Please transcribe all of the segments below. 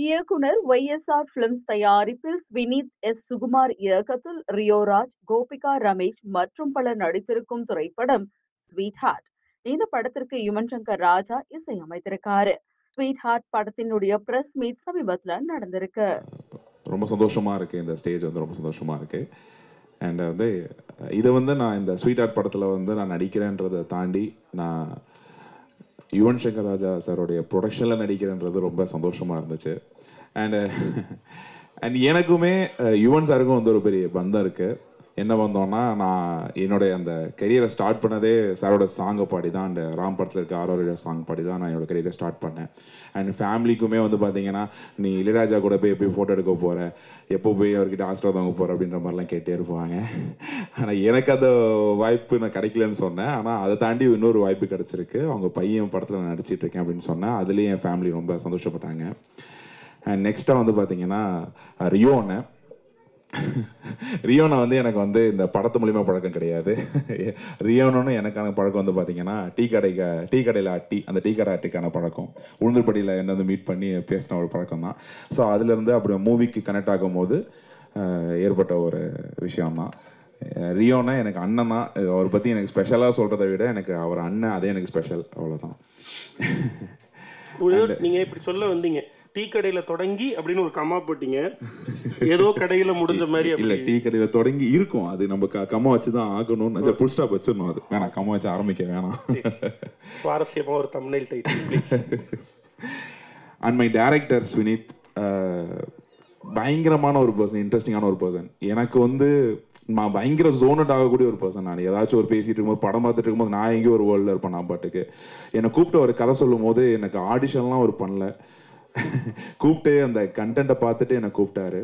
இயக்குனர் ஒய்.எஸ்.ஆர் பிலிம்ஸ் தயாரிப்பில் வினீத் எஸ். சுகுமார் இயக்கத்தில் ரியோராஜ், கோபிகா ரமேஷ் மற்றும் பலர் நடித்திருக்கும் திரைப்படம் ஸ்வீட் ஹார்ட். இந்த படத்திற்கு யுவன் சங்கர் ராஜா இசையமைத்திருக்காரு. ஸ்வீட் ஹார்ட் படத்தினுடைய பிரஸ் மீட் சமீபத்தில் நடந்திருக்கு. ரொம்ப சந்தோஷமா இருக்கு. இந்த ஸ்டேஜ் வந்து ரொம்ப சந்தோஷமா இருக்கு. அண்ட் வந்து இதை வந்து நான் இந்த ஸ்வீட் ஹார்ட் படத்தில் வந்து நான் நடிக்கிறேன்றதை தாண்டி நான் யுவன் சங்கர் ராஜா சாரோடைய ப்ரொடக்ஷனில் நடிக்கிறேன்றது ரொம்ப சந்தோஷமாக இருந்துச்சு. அண்ட் எனக்குமே யுவன் சாருக்கும் வந்து ஒரு பெரிய பந்தம் இருக்குது. என்ன வந்தோன்னா, நான் என்னுடைய அந்த கெரியரை ஸ்டார்ட் பண்ணதே சாரோட சாங்கை பாடி தான், அந்த ராம் படத்தில் இருக்க ஆரோட சாங் பாடி தான் நான் என்னோடய கெரியரை ஸ்டார்ட் பண்ணேன். அண்ட் ஃபேமிலிக்குமே வந்து பார்த்தீங்கன்னா, நீ இளையராஜா கூட போய் எப்படி ஃபோட்டோ எடுக்க போகிற, எப்போ போய் அவர்கிட்ட ஆசீர்வாதம் வாங்க போகிற அப்படின்ற மாதிரிலாம் கேட்டே இருப்பாங்க. ஆனால் எனக்கு அந்த வாய்ப்பு நான் கிடைக்கலன்னு சொன்னேன். ஆனால் அதை தாண்டி இன்னொரு வாய்ப்பு கிடச்சிருக்கு. அவங்க பையன் படத்தில் நான் நடிச்சிட்ருக்கேன் அப்படின்னு சொன்னேன். அதுலேயும் என் ஃபேமிலி ரொம்ப சந்தோஷப்பட்டாங்க. அண்ட் நெக்ஸ்ட்டாக வந்து பார்த்தீங்கன்னா ரியோனை வந்து எனக்கு வந்து இந்த படத்து மூலிமா பழக்கம் கிடையாது. ரியோனு எனக்கான பழக்கம் வந்து பார்த்தீங்கன்னா டீ கடையில் அந்த டீ கடை அட்டிக்கான பழக்கம். உளுந்தூர்படியில் என்ன வந்து மீட் பண்ணி பேசின ஒரு பழக்கம் தான். ஸோ அதுலேருந்து அப்படி மூவிக்கு கனெக்ட் ஆகும்போது ஏற்பட்ட ஒரு விஷயம்தான். ரியோனா எனக்கு அண்ணன் தான். அவரை பற்றி எனக்கு ஸ்பெஷலாக சொல்கிறத விட எனக்கு அவர் அண்ணன், அதே எனக்கு ஸ்பெஷல், அவ்வளோதான். நீங்கள் இப்படி சொல்ல வந்தீங்க, டீ கடையில் தொடங்கி அப்படின்னு ஒரு கம்மா போட்டீங்க, ஏதோ கடையில் முடிஞ்ச மாதிரி. இல்லை, டீ கடையில் தொடங்கி இருக்கும், அது நம்ம கம்மா வச்சு தான் ஆகணும்னு புல் ஸ்டாப் வச்சிடணும். அது வேணாம், கம்மா வச்சு ஆரம்பிக்க வேணாம். சுவாரஸ்யமாக ஒரு thumbnail title. And my director Vineeth பயங்கரமான ஒரு பர்சன், இன்ட்ரெஸ்டிங்கான ஒரு பர்சன். எனக்கு வந்து நான் பயங்கர ஜோனட் ஆகக்கூடிய ஒரு பர்சன். நான் ஏதாச்சும் ஒரு பேசிகிட்டு இருக்கும்போது, படம் பார்த்துட்டு இருக்கும்போது நான் எங்கேயும் ஒரு வேர்ல்டில் இருப்பேன். நான் பாட்டுக்கு என்னை கூப்பிட்டு ஒரு கதை சொல்லும் போது எனக்கு ஆடிஷன்லாம் ஒரு பண்ணல, கூப்பிட்டு அந்த கண்டென்ட்டை பார்த்துட்டு என்னை கூப்பிட்டாரு.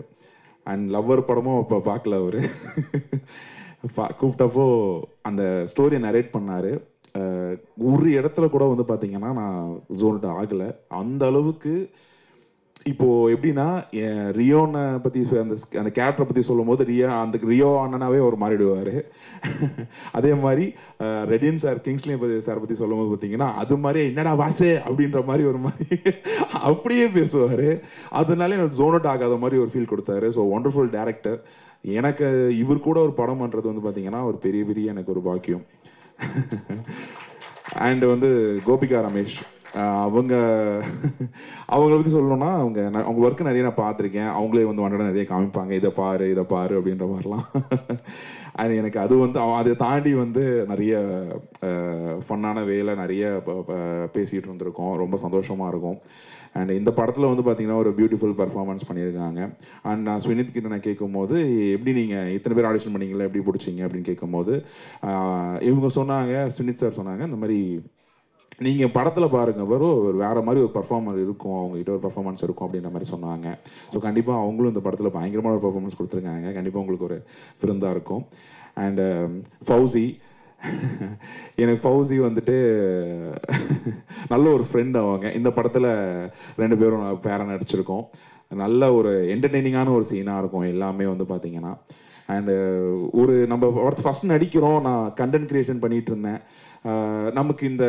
அண்ட் லவ்வர் படமும் இப்போ பார்க்கல அவர். கூப்பிட்டப்போ அந்த ஸ்டோரியை நரேட் பண்ணார். ஒரு இடத்துல கூட வந்து பார்த்தீங்கன்னா நான் ஜோனட் ஆகலை. அந்த அளவுக்கு இப்போது எப்படின்னா, ரியோனை பற்றி அந்த கேரக்டரை பற்றி சொல்லும் போது ரியோ அண்ணனாவே அவர் மாறிடுவார். அதே மாதிரி ரெடின் சார், கிங்ஸ்லி சார் பற்றி சொல்லும் போது பார்த்தீங்கன்னா அது மாதிரி என்னடா வாசு அப்படின்ற மாதிரி ஒரு மாதிரி அப்படியே பேசுவார். அதனால எனக்கு ஜோனட் ஆகாத மாதிரி ஒரு ஃபீல் கொடுத்தாரு. So wonderful director. எனக்கு இவர் கூட ஒரு படம் பண்ணுறது வந்து பார்த்தீங்கன்னா ஒரு பெரிய எனக்கு ஒரு பாக்கியம். அண்ட் வந்து கோபிகா ரமேஷ், அவங்கள பற்றி சொல்லணும்னா, அவங்க ஒர்க்கு நிறைய நான் பார்த்துருக்கேன். அவங்களே வந்து வண்டோட நிறைய காமிப்பாங்க, இதை பாரு அப்படின்ற மாதிரிலாம். அது எனக்கு அது வந்து அதை தாண்டி வந்து நிறைய ஃபன்னான வேலை நிறைய பேசிகிட்டு இருந்திருக்கோம். ரொம்ப சந்தோஷமாக இருக்கும். அண்ட் இந்த படத்தில் வந்து பார்த்தீங்கன்னா ஒரு பியூட்டிஃபுல் பர்ஃபார்மன்ஸ் பண்ணியிருக்காங்க. அண்ட் நான் வினீத் கிட்ட நான் கேட்கும்போது, எப்படி நீங்கள் இத்தனை பேர் ஆடிஷன் பண்ணிங்களா, எப்படி பிடிச்சிங்க அப்படின்னு கேட்கும்போது இவங்க சொன்னாங்க, வினீத் சார் சொன்னாங்க, இந்த மாதிரி நீங்கள் படத்தில் பாருங்கள் வரும் வேறு மாதிரி ஒரு பர்ஃபார்மர் இருக்கும், அவங்ககிட்ட ஒரு பர்ஃபார்மன்ஸ் இருக்கும் அப்படின்ற மாதிரி சொன்னாங்க. ஸோ கண்டிப்பாக அவங்களும் இந்த படத்தில் பயங்கரமான ஒரு பர்ஃபார்மன்ஸ் கொடுத்துருக்காங்க. கண்டிப்பாக உங்களுக்கு ஒரு விருந்தாக இருக்கும். அண்ட் ஃபௌசி, எனக்கு ஃபௌசி வந்துட்டு நல்ல ஒரு ஃப்ரெண்ட். அவங்க இந்த படத்தில் 2 பேரும் பேரை நடிச்சிருக்கோம். நல்ல ஒரு என்டர்டெய்னிங்கான ஒரு சீனாக இருக்கும் எல்லாமே வந்து பார்த்தீங்கன்னா. அண்டு ஒரு நம்ம ஃபஸ்ட் நடிக்கிறோம், நான் கண்டென்ட் க்ரியேஷன் பண்ணிகிட்டு இருந்தேன். நமக்கு இந்த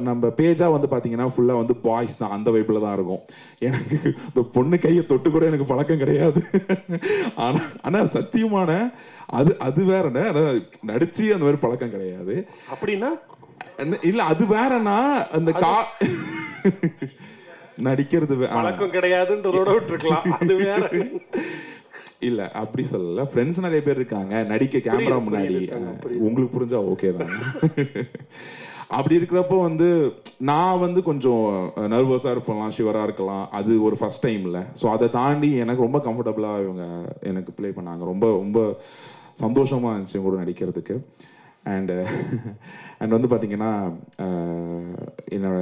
நம்ம பேஜாக வந்து பார்த்தீங்கன்னா ஃபுல்லாக வந்து பாய்ஸ் தான், அந்த வைப்பில் தான் இருக்கும். எனக்கு இந்த பொண்ணு கையை தொட்டு கூட எனக்கு பழக்கம் கிடையாது. ஆனால் சத்தியமான அது வேறண்ணே, நடிச்சு அந்த மாதிரி பழக்கம் கிடையாது. அப்படின்னா இல்லை, அது வேறண்ணா, அந்த நடிக்கிறது பழக்கம் கிடையாதுன்றதோட விட்டுருக்கலாம். அது வேற இல்லை, அப்படி சொல்லல. ஃப்ரெண்ட்ஸ் நிறைய பேர் இருக்காங்க நடிக்க கேமரா முன்னாடி, உங்களுக்கு புரிஞ்சா ஓகே தான். அப்படி இருக்கிறப்போ வந்து நான் வந்து கொஞ்சம் நர்வஸாக இருப்பலாம், ஷிவராக இருக்கலாம். அது ஒரு ஃபஸ்ட் டைமில். ஸோ அதை தாண்டி எனக்கு ரொம்ப கம்ஃபர்டபுளாக இவங்க எனக்கு ப்ளே பண்ணாங்க. ரொம்ப ரொம்ப சந்தோஷமாக இருந்துச்சு இவங்க கூட நடிக்கிறதுக்கு. அண்ட் வந்து பார்த்தீங்கன்னா என்னோட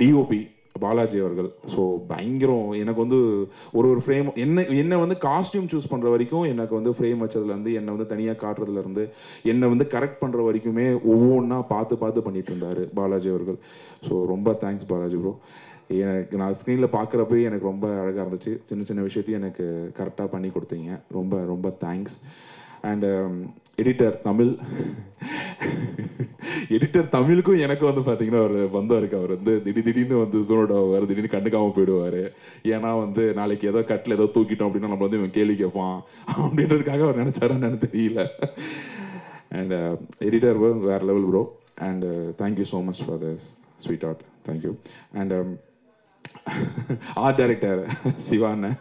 டிஓபி பாலாஜி அவர்கள். ஸோ பயங்கரம். எனக்கு வந்து ஒரு ஃப்ரேம் என்னை வந்து காஸ்டியூம் சூஸ் பண்ணுற வரைக்கும், எனக்கு வந்து ஃப்ரேம் வச்சதுலேருந்து, என்னை வந்து தனியாக காட்டுறதுலேருந்து, என்னை வந்து கரெக்ட் பண்ணுற வரைக்குமே ஒவ்வொன்றா பார்த்து பண்ணிட்டு இருந்தார் பாலாஜி அவர்கள். ஸோ ரொம்ப தேங்க்ஸ் பாலாஜி ப்ரோ. எனக்கு நான் ஸ்க்ரீனில் பார்க்குறப்பே எனக்கு ரொம்ப அழகாக இருந்துச்சு. சின்ன விஷயத்தையும் எனக்கு கரெக்டாக பண்ணி கொடுத்தீங்க. ரொம்ப ரொம்ப thanks. And editor Tamil, editor தமிழுக்கும் எனக்கும் வந்து பார்த்தீங்கன்னா ஒரு பந்தம் இருக்கு. அவர் வந்து திடீர்னு வந்து சூனோட அவர் திடீர்னு கண்டுக்காமல் போயிடுவார். ஏன்னா வந்து நாளைக்கு ஏதோ கட்டில் ஏதோ தூக்கிட்டோம் அப்படின்னா நம்ம வந்து இவன் கேள்வி கேட்பான் அப்படின்றதுக்காக அவர் நினச்சாரான்னு தெரியல. அண்ட் எடிட்டர் வேற level bro. And thank you so much for this sweet art. Thank you. And art director சிவான்னு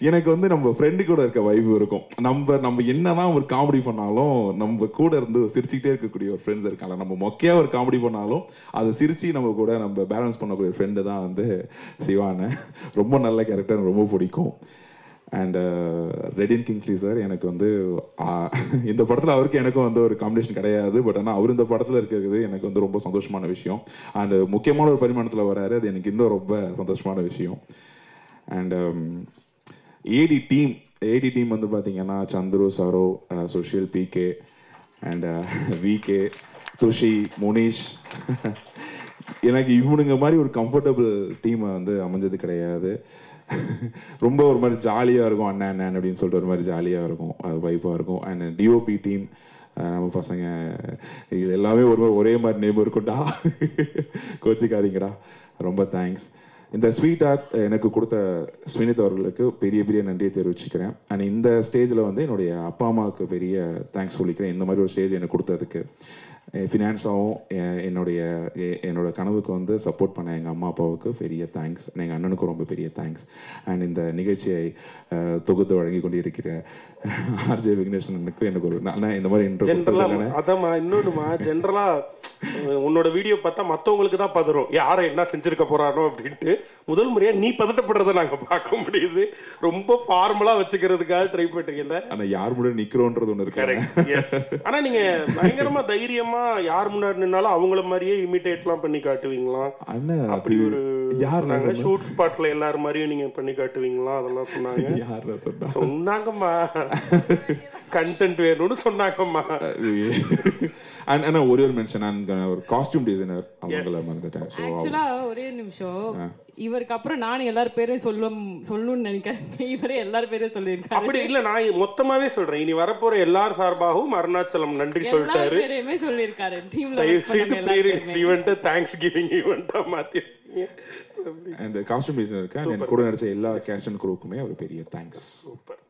எனக்கு வந்து நம்ம ஃப்ரெண்டு கூட இருக்க வைப் இருக்கும். நம்ம என்னதான் ஒரு காமெடி பண்ணாலும் நம்ம கூட இருந்து சிரிச்சுக்கிட்டே இருக்கக்கூடிய ஒரு ஃப்ரெண்ட்ஸ் இருக்காங்க. நம்ம மொக்கையா ஒரு காமெடி பண்ணாலும் அதை சிரிச்சு நம்ம கூட நம்ம பேலன்ஸ் பண்ணக்கூடிய ஃப்ரெண்டு தான் வந்து சிவான்னு. ரொம்ப நல்ல கேரக்டர், ரொம்ப பிடிக்கும். அண்ட் ரெடின் கிங்ஸ்லி சார் எனக்கு வந்து இந்த படத்தில் அவருக்கு எனக்கும் வந்து ஒரு காம்பினேஷன் கிடையாது. பட் ஆனால் அவர் இந்த படத்தில் இருக்கிறது எனக்கு வந்து ரொம்ப சந்தோஷமான விஷயம். அண்ட் முக்கியமான ஒரு பரிமாணத்தில் வராரு, அது எனக்கு இன்னும் ரொம்ப சந்தோஷமான விஷயம். அண்ட் ஏடி டீம் வந்து பார்த்தீங்கன்னா Chandru, Saro, Sushil, PK and VK, Thushi, Munish. எனக்கு இவனுங்க மாதிரி ஒரு கம்ஃபர்டபுள் டீமை வந்து அமைஞ்சது கிடையாது. ரொம்ப ஒரு மாதிரி ஜாலியாக இருக்கும். அண்ணன் அப்படின்னு சொல்லிட்டு ஒரு மாதிரி ஜாலியாக இருக்கும், அது வைப்பாக இருக்கும். அண்ட் டிஓபி டீம் நம்ம பசங்க இது எல்லாமே ஒரே மாதிரி நேம் இருக்கும்டா, கோச்சிக்காதீங்கடா. ரொம்ப தேங்க்ஸ். இந்த ஸ்வீட் ஆர்ட் எனக்கு கொடுத்த ஸ்வினித் அவர்களுக்கு பெரிய நன்றியை தெரிவிச்சுக்கிறேன். அண்ட் இந்த ஸ்டேஜில் வந்து என்னுடைய அப்பா அம்மாவுக்கு பெரிய தேங்க்ஸ் சொல்லிக்கிறேன். இந்த மாதிரி ஒரு ஸ்டேஜ் எனக்கு கொடுத்ததுக்கு. ஃபினான்ஸாகவும் என்னோட கனவுக்கு வந்து சப்போர்ட் பண்ண எங்கள் அம்மா அப்பாவுக்கு பெரிய தேங்க்ஸ். எங்கள் அண்ணனுக்கும் ரொம்ப பெரிய தேங்க்ஸ். அண்ட் இந்த நிகழ்ச்சியை தொகுத்து வழங்கி கொண்டு இருக்கிற ஆர்ஜே விக்னேஷனுக்கு எனக்கு ஒரு நான் இந்த மாதிரி இன்னொன்னுமா ஜென்ரலாக உன்னோட வீடியோ பார்த்தா மற்றவங்களுக்கு தான் பதறும், யாரை என்ன செஞ்சிருக்க போறானோ அப்படின்ட்டு. முதல் முறையாக நீ பதட்டப்படுறதை நாங்கள் பார்க்க முடியுது. ரொம்ப ஃபார்மலாக வச்சுக்கிறதுக்காக ட்ரை பண்ணுறீங்கல்ல. ஆனால் யார் முன்னாடி நிற்கிறோன்றது ஒன்று இருக்கு. ஆனால் நீங்கள் பயங்கரமாக தைரியமாக யார் முன்னாடி நின்னாலும் அவங்கள மாதிரியே இமிட்டேட்லாம் பண்ணி காட்டுவீங்களா? அப்படி ஒரு யார் ஷூட் ஸ்பாட்ல எல்லாரும் மாதிரியும் நீங்க பண்ணி காட்டுவீங்களா? அதெல்லாம் சொன்னாங்க. சொன்னாங்கம்மா, கண்டென்ட் வேணும்னு சொன்னாங்கம்மா. ஒரே ஒரு மென்ஷன், ஒரு காஸ்டியூம் டிசைனர் அவங்கள மறந்துட்டேன். ஆக்சுவலா ஒரே நிமிஷம், இவருக்கு அப்புறம் நான் எல்லாரும் பேரையும் சொல்லணும்னு நினைக்கிறேன். இவரே எல்லாரும் பேரையும் சொல்லியிருக்காரு. அப்படி இல்ல, நான் மொத்தமாவே சொல்றேன். இனி வரப்போற எல்லார் சார்பாகவும் அருணாச்சலம் நன்றி சொல்லிட்டாரு. பேரையுமே சொல்லியிருக்காரு. டீம்ல தேங்க்ஸ் கிவிங் ஈவென்ட்டா மாத்தி. அண்ட் காஸ்டியூம் டிசைனருக்கு கூட நடிச்ச எல்லா கேஸ்ட் அண்ட் குரூவுக்குமே ஒரு பெரிய தேங்க்ஸ். சூப்பர்.